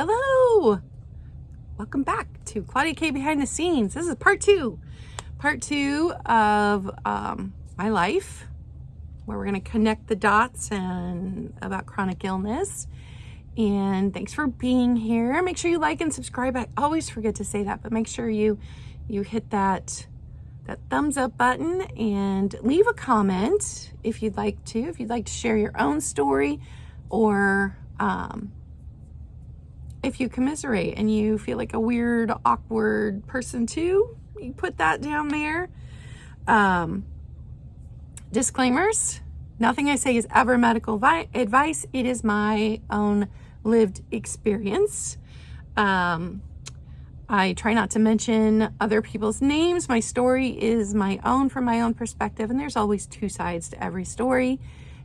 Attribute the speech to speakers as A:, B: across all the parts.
A: Hello! Welcome back to Claudia K Behind the Scenes. This is part two of my life, where we're going to connect the dots and about chronic illness. And thanks for being here. Make sure you like and subscribe. I always forget to say that, but make sure you hit that thumbs up button and leave a comment if you'd like to. If you'd like to share your own story, or if you commiserate and you feel like a weird, awkward person too, you put that down there. Disclaimers: nothing I say is ever medical advice. It is my own lived experience. I try not to mention other people's names. My story is my own, from my own perspective, and there's always two sides to every story.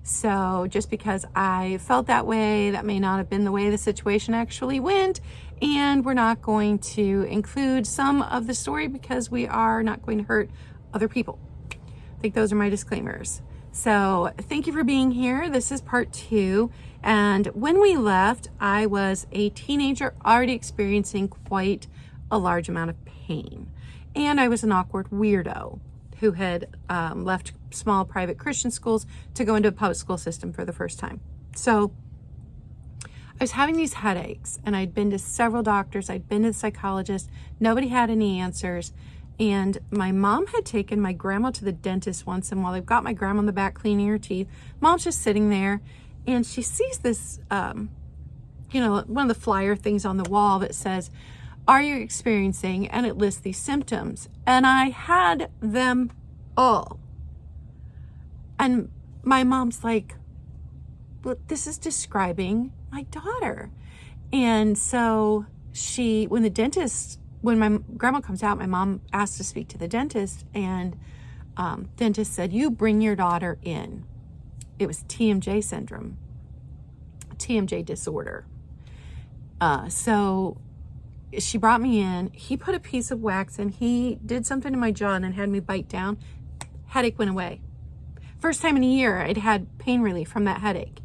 A: So just because I felt that way, that may not have been the way the situation actually went, and we're not going to include some of the story because we are not going to hurt other people. I think those are my disclaimers. So thank you for being here. This is part two. And when we left, I was a teenager already experiencing quite a large amount of pain. And I was an awkward weirdo who had left small private Christian schools to go into a public school system for the first time. So I was having these headaches, and I'd been to several doctors. I'd been to the psychologist. Nobody had any answers. And my mom had taken my grandma to the dentist once, and while I've got my grandma in the back cleaning her teeth, mom's just sitting there, and she sees this, one of the flyer things on the wall that says, "Are you experiencing?" And it lists these symptoms. And I had them all. And my mom's like, "Well, this is describing my daughter." And so when my grandma comes out, my mom asked to speak to the dentist, and dentist said, "You bring your daughter in." It was TMJ syndrome, TMJ disorder. So she brought me in. He put a piece of wax and he did something to my jaw and had me bite down. Headache went away. First time in a year I'd had pain relief from that headache.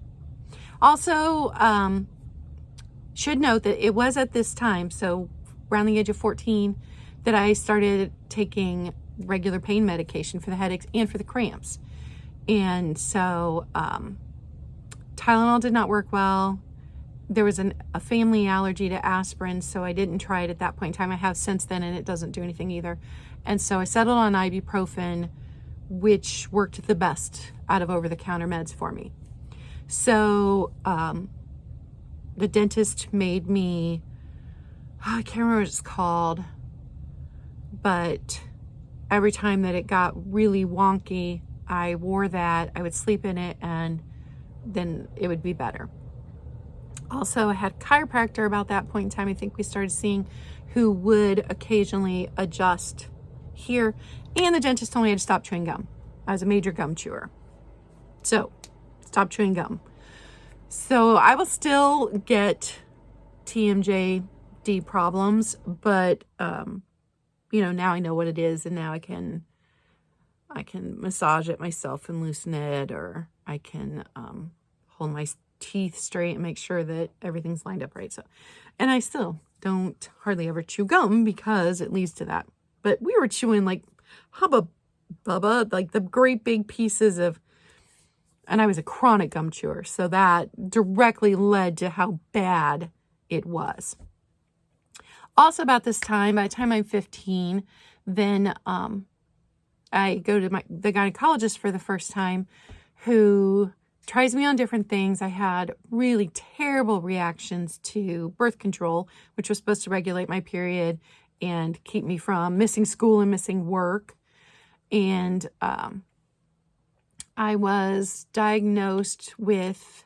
A: Also, should note that it was at this time, so around the age of 14, that I started taking regular pain medication for the headaches and for the cramps. And so Tylenol did not work well. There was a family allergy to aspirin, so I didn't try it at that point in time. I have since then, and it doesn't do anything either. And so I settled on ibuprofen, which worked the best out of over-the-counter meds for me. So the dentist made me, I can't remember what it's called, but every time that it got really wonky, I wore that. I would sleep in it, and then it would be better. Also, I had a chiropractor about that point in time. I think we started seeing, who would occasionally adjust here. And the dentist told me I had to stop chewing gum. I was a major gum chewer. So, stop chewing gum. So, I will still get TMJD problems, but, now I know what it is, and now I can massage it myself and loosen it, or I can hold my teeth straight and make sure that everything's lined up right. So, and I still don't hardly ever chew gum because it leads to that. But we were chewing like Hubba Bubba, like the great big pieces of, and I was a chronic gum chewer, so that directly led to how bad it was. Also, about this time, by the time I'm 15, then I go to the gynecologist for the first time, who tries me on different things. I had really terrible reactions to birth control, which was supposed to regulate my period and keep me from missing school and missing work. And I was diagnosed with,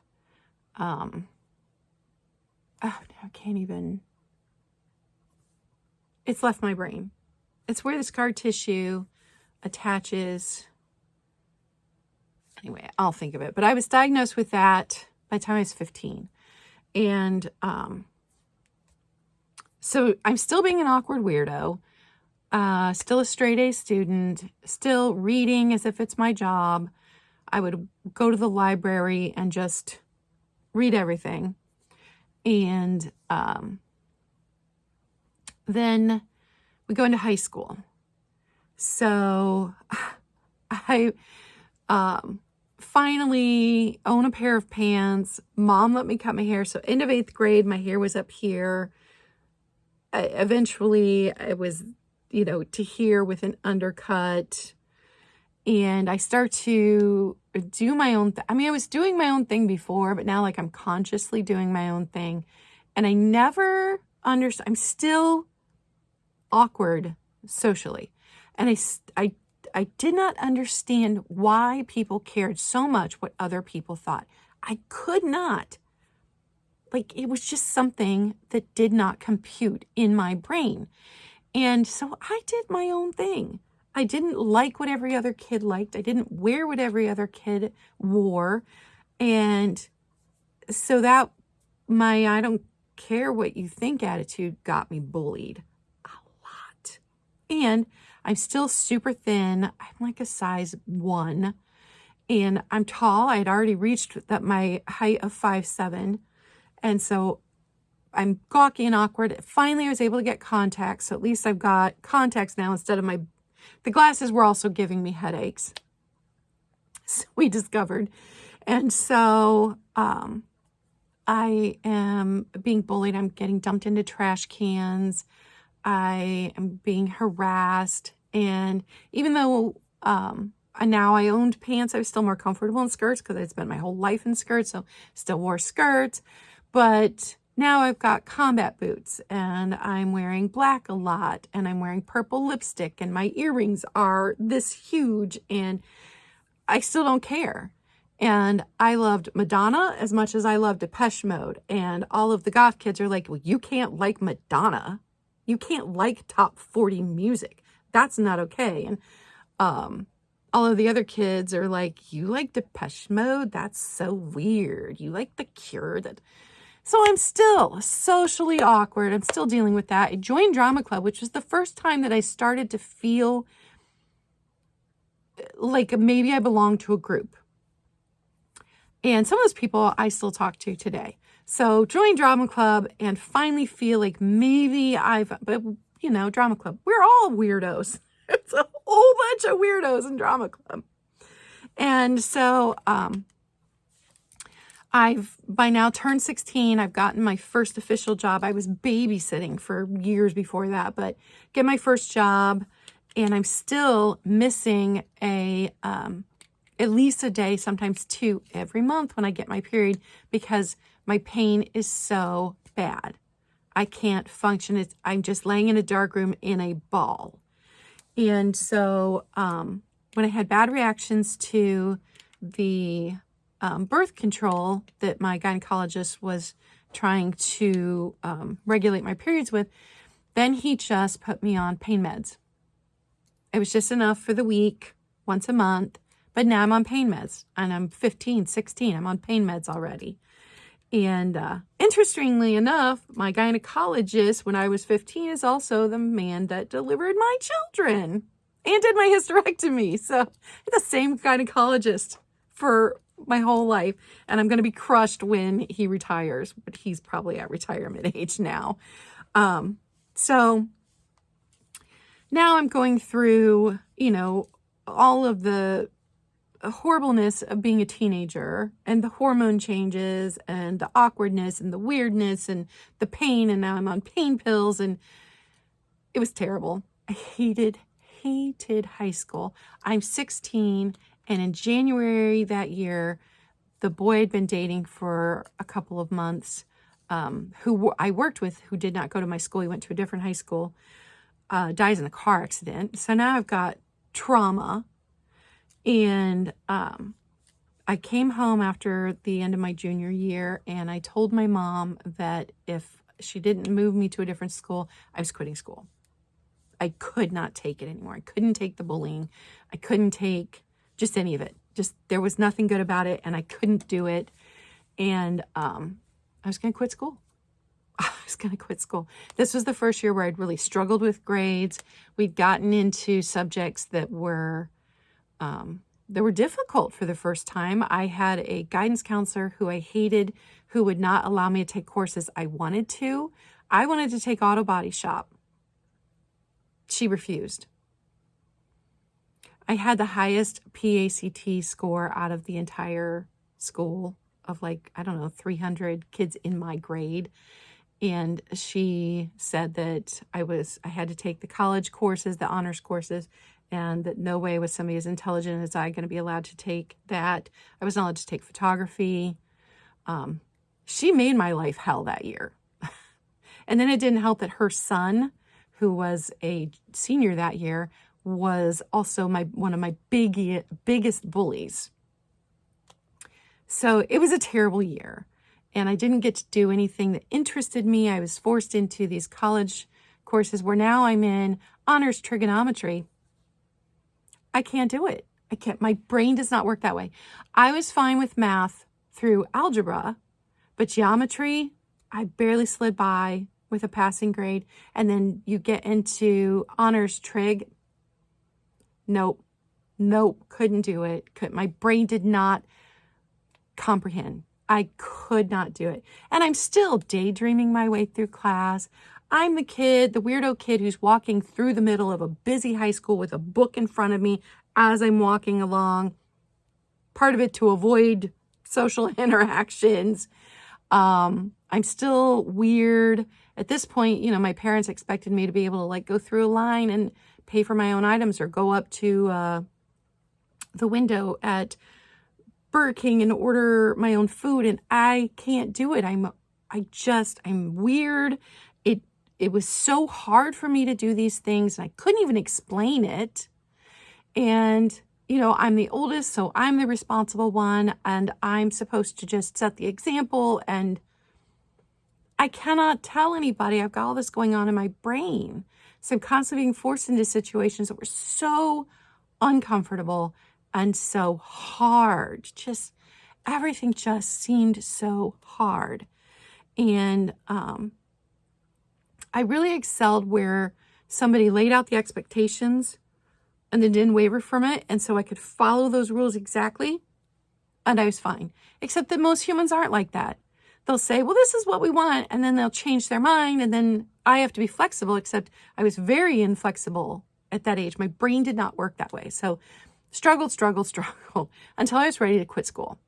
A: it's left my brain. It's where the scar tissue attaches. Anyway, I'll think of it. But I was diagnosed with that by the time I was 15. And so I'm still being an awkward weirdo, still a straight A student, still reading as if it's my job. I would go to the library and just read everything. And then we go into high school. So I finally own a pair of pants. Mom let me cut my hair. So end of 8th grade, my hair was up here. Eventually, it was, to here with an undercut. And I start to do my own I was doing my own thing before, but now like I'm consciously doing my own thing. And I never understand. I'm still awkward socially. And I did not understand why people cared so much what other people thought. I could not. Like, it was just something that did not compute in my brain. And so I did my own thing. I didn't like what every other kid liked. I didn't wear what every other kid wore. And so that my I don't care what you think attitude got me bullied a lot. And I'm still super thin. I'm like a size 1. And I'm tall. I had already reached my height of 5'7". And so I'm gawky and awkward. Finally, I was able to get contacts. So at least I've got contacts now instead of the glasses were also giving me headaches. So we discovered. And so I am being bullied. I'm getting dumped into trash cans. I am being harassed. And even though now I owned pants, I was still more comfortable in skirts because I'd spent my whole life in skirts. So still wore skirts. But now I've got combat boots and I'm wearing black a lot and I'm wearing purple lipstick and my earrings are this huge and I still don't care. And I loved Madonna as much as I loved Depeche Mode. And all of the goth kids are like, well, you can't like Madonna. You can't like top 40 music. That's not okay. And all of the other kids are like, you like Depeche Mode? That's so weird. You like The Cure? So I'm still socially awkward. I'm still dealing with that. I joined drama club, which was the first time that I started to feel like maybe I belong to a group. And some of those people I still talk to today. So join drama club and finally feel like maybe drama club, we're all weirdos. It's a whole bunch of weirdos in drama club. And so, I've by now turned 16. I've gotten my first official job. I was babysitting for years before that, but get my first job and I'm still missing at least a day, sometimes 2 every month when I get my period because my pain is so bad. I can't function. I'm just laying in a dark room in a ball. And so when I had bad reactions to the birth control that my gynecologist was trying to regulate my periods with, then he just put me on pain meds. It was just enough for the week, once a month, but now I'm on pain meds and I'm 15, 16. I'm on pain meds already. And interestingly enough, my gynecologist when I was 15 is also the man that delivered my children and did my hysterectomy. So the same gynecologist for my whole life. And I'm going to be crushed when he retires, but he's probably at retirement age now. So now I'm going through, all of the horribleness of being a teenager and the hormone changes and the awkwardness and the weirdness and the pain. And now I'm on pain pills and it was terrible. I hated high school. I'm 16 and in January that year, the boy I'd been dating for a couple of months, who I worked with, who did not go to my school, he went to a different high school, dies in a car accident. So now I've got trauma. And I came home after the end of my junior year and I told my mom that if she didn't move me to a different school, I was quitting school. I could not take it anymore. I couldn't take the bullying. I couldn't take just any of it. Just there was nothing good about it and I couldn't do it. And I was going to quit school. I was going to quit school. This was the first year where I'd really struggled with grades. We'd gotten into subjects that were they were difficult for the first time. I had a guidance counselor who I hated, who would not allow me to take courses I wanted to. I wanted to take auto body shop. She refused. I had the highest PACT score out of the entire school of 300 kids in my grade. And she said that I had to take the college courses, the honors courses, and that no way was somebody as intelligent as I going to be allowed to take that. I was not allowed to take photography. She made my life hell that year. And then it didn't help that her son, who was a senior that year, was also one of my biggest bullies. So it was a terrible year. And I didn't get to do anything that interested me. I was forced into these college courses where now I'm in honors trigonometry. I can't do it. I can't. My brain does not work that way. I was fine with math through algebra, but geometry, I barely slid by with a passing grade. And then you get into honors trig. Nope, couldn't do it. My brain did not comprehend. I could not do it. And I'm still daydreaming my way through class. I'm the weirdo kid who's walking through the middle of a busy high school with a book in front of me as I'm walking along. Part of it to avoid social interactions. I'm still weird. At this point, my parents expected me to be able to go through a line and pay for my own items or go up to the window at Burger King and order my own food, and I can't do it. I'm weird. It was so hard for me to do these things, and I couldn't even explain it. And I'm the oldest, so I'm the responsible one, and I'm supposed to just set the example, and I cannot tell anybody. I've got all this going on in my brain. So I'm constantly being forced into situations that were so uncomfortable and so hard. Everything just seemed so hard. And I really excelled where somebody laid out the expectations and then didn't waver from it. And so I could follow those rules exactly. And I was fine. Except that most humans aren't like that. They'll say, well, this is what we want. And then they'll change their mind. And then I have to be flexible, except I was very inflexible at that age. My brain did not work that way. So struggled until I was ready to quit school.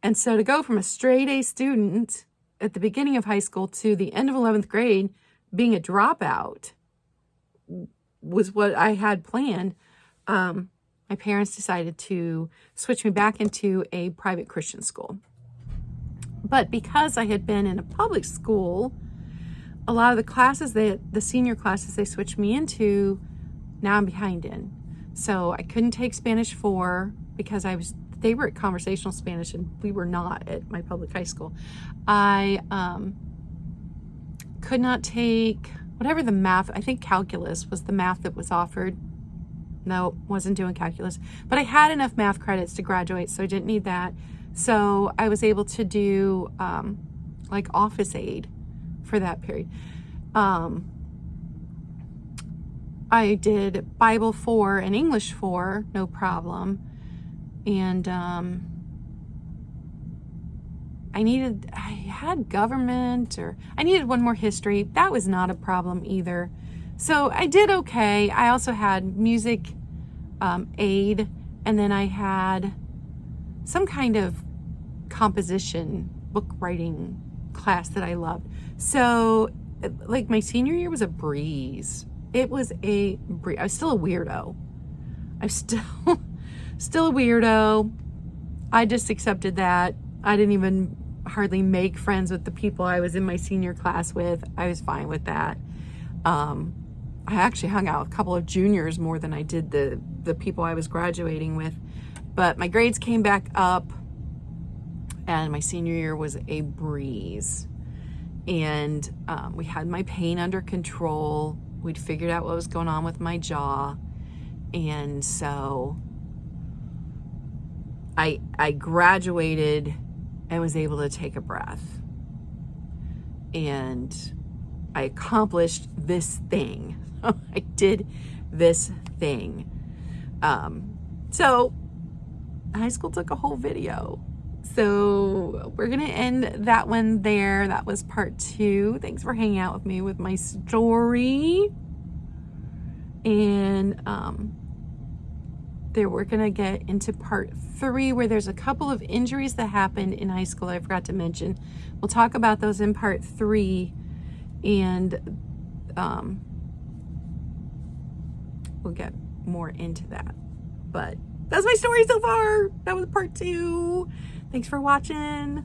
A: And so to go from a straight A student at the beginning of high school to the end of 11th grade being a dropout was what I had planned. My parents decided to switch me back into a private Christian school. But because I had been in a public school, a lot of the classes, the senior classes they switched me into, now I'm behind in. So I couldn't take Spanish 4 because they were at conversational Spanish and we were not at my public high school. I could not take whatever the math, I think calculus was the math that was offered. No, wasn't doing calculus. But I had enough math credits to graduate, so I didn't need that. So I was able to do office aid for that period. I did Bible 4 and English 4, no problem. And I had government, or I needed one more history. That was not a problem either. So I did okay. I also had music aid, and then I had some kind of composition, book writing class that I loved. So my senior year was a breeze. It was a breeze. I was still a weirdo. I'm still a weirdo. I just accepted that. I didn't even hardly make friends with the people I was in my senior class with. I was fine with that. I actually hung out with a couple of juniors more than I did the people I was graduating with. But my grades came back up, and my senior year was a breeze. And we had my pain under control. We'd figured out what was going on with my jaw. And so I graduated and was able to take a breath. And I accomplished this thing. I did this thing. So high school took a whole video. So we're going to end that one there. That was part 2. Thanks for hanging out with me with my story. And we're going to get into part 3 where there's a couple of injuries that happened in high school I forgot to mention. We'll talk about those in part 3, and we'll get more into that. But that's my story so far. That was part 2. Thanks for watching.